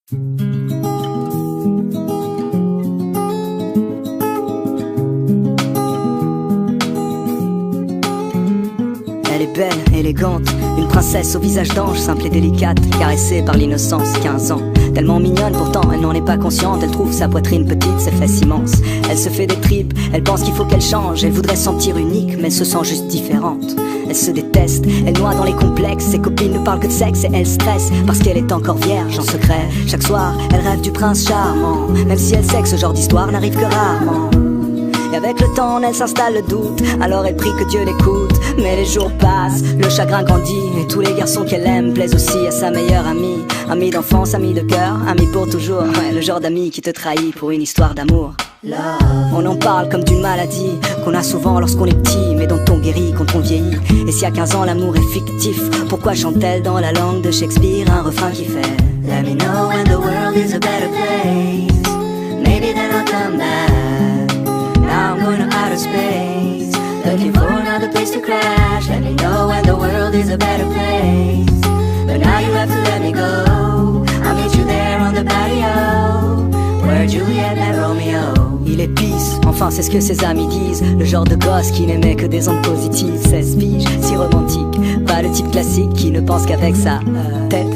Elle est belle, élégante, une princesse au visage d'ange, simple et délicate, caressée par l'innocence, 15 ans. Tellement mignonne pourtant, elle n'en est pas consciente. Elle trouve sa poitrine petite, ses fesses immenses. Elle se fait des tripes, elle pense qu'il faut qu'elle change. Elle voudrait se sentir unique, mais elle se sent juste différente. Elle se déteste, elle noie dans les complexes. Ses copines ne parlent que de sexe et elle stresse parce qu'elle est encore vierge en secret. Chaque soir, elle rêve du prince charmant, même si elle sait que ce genre d'histoire n'arrive que rarement. Et avec le temps, en elle s'installe le doute, alors elle prie que Dieu l'écoute. Mais les jours passent, le chagrin grandit, et tous les garçons qu'elle aime plaisent aussi à sa meilleure amie. Amie d'enfance, amie de cœur, amie pour toujours. Ouais, le genre d'ami qui te trahit pour une histoire d'amour. On en parle comme d'une maladie qu'on a souvent lorsqu'on est petit, mais dont on guérit quand on vieillit. Et si à 15 ans l'amour est fictif, pourquoi chante-t-elle dans la langue de Shakespeare un refrain qui fait Let me know when the world is a better place. Maybe then I'll come back. Now I'm going to outer space, looking for another place to crash. Let me know when the world is a better place. But now you have to let me go. I'll meet you there on the patio, where Juliet met Romeo. Il est pisse, enfin c'est ce que ses amis disent. Le genre de gosse qui n'aimait que des ondes positives. 16 piges, si romantique, pas le type classique qui ne pense qu'avec sa tête.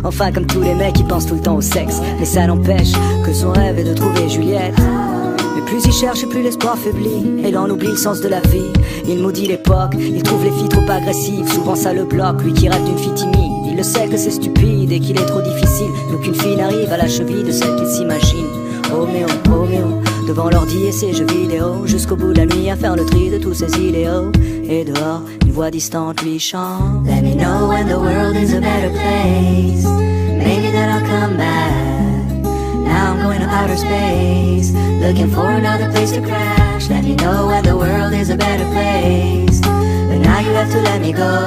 Enfin comme tous les mecs qui pensent tout le temps au sexe. Mais ça n'empêche que son rêve est de trouver Juliette. Mais plus il cherche et plus l'espoir faiblit, et l'on oublie le sens de la vie. Il maudit l'époque, il trouve les filles trop agressives. Souvent ça le bloque, lui qui rêve d'une fille timide. Il le sait que c'est stupide et qu'il est trop difficile, qu'aucune fille n'arrive à la cheville de celle qu'il s'imagine. Roméo, Roméo, devant l'ordi et ses jeux vidéo, jusqu'au bout de la nuit à faire le tri de tous ses idéaux. Et dehors, une voix distante lui chante Let me know when the world is a better place. Maybe then I'll come back. Now I'm going to outer space, looking for another place to crash. Let me know when the world is a better place. But now you have to let me go.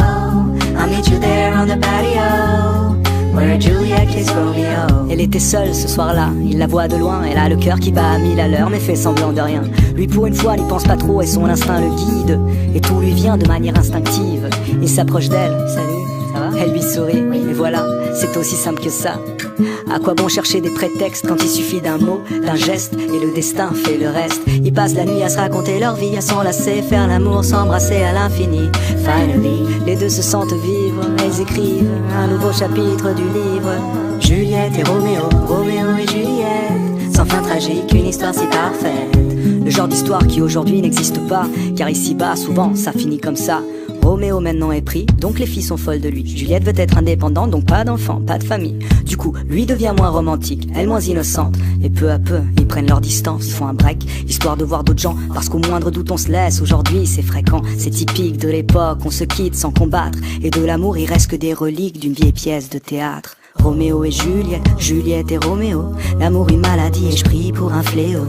I'll meet you there on the patio, where Juliet kissed Romeo. Elle était seule ce soir-là, il la voit de loin. Elle a le cœur qui bat à 1000 à l'heure, mais fait semblant de rien. Lui pour une fois n'y pense pas trop et son instinct le guide. Et tout lui vient de manière instinctive. Il s'approche d'elle, salut, ça va? Elle lui sourit, et voilà, c'est aussi simple que ça. À quoi bon chercher des prétextes quand il suffit d'un mot, d'un geste, et le destin fait le reste. Ils passent la nuit à se raconter leur vie, à s'enlacer, faire l'amour, s'embrasser à l'infini. Finally, les deux se sentent vivre, elles écrivent un nouveau chapitre du livre. Juliette et Roméo, Roméo et Juliette, sans fin tragique, une histoire si parfaite. Le genre d'histoire qui aujourd'hui n'existe pas, car ici-bas, souvent, ça finit comme ça. Roméo maintenant est pris, donc les filles sont folles de lui. Juliette veut être indépendante, donc pas d'enfant, pas de famille. Du coup, lui devient moins romantique, elle moins innocente. Et peu à peu, ils prennent leur distance, ils font un break, histoire de voir d'autres gens. Parce qu'au moindre doute on se laisse, aujourd'hui c'est fréquent. C'est typique de l'époque, on se quitte sans combattre. Et de l'amour il reste que des reliques d'une vieille pièce de théâtre. Roméo et Juliette, Juliette et Roméo. L'amour une maladie et je prie pour un fléau.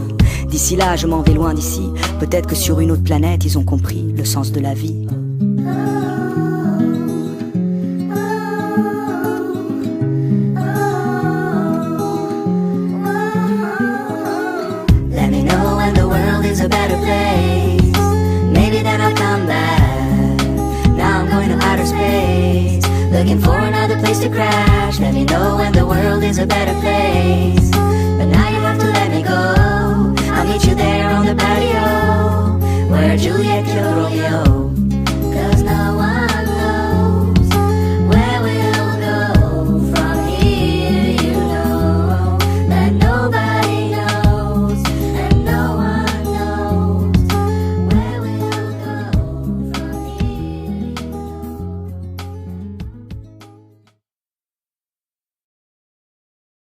D'ici là je m'en vais loin d'ici. Peut-être que sur une autre planète ils ont compris le sens de la vie. A better place. Maybe then I'll come back. Now I'm going to outer space, looking for another place to crash. Let me know when the world is a better place.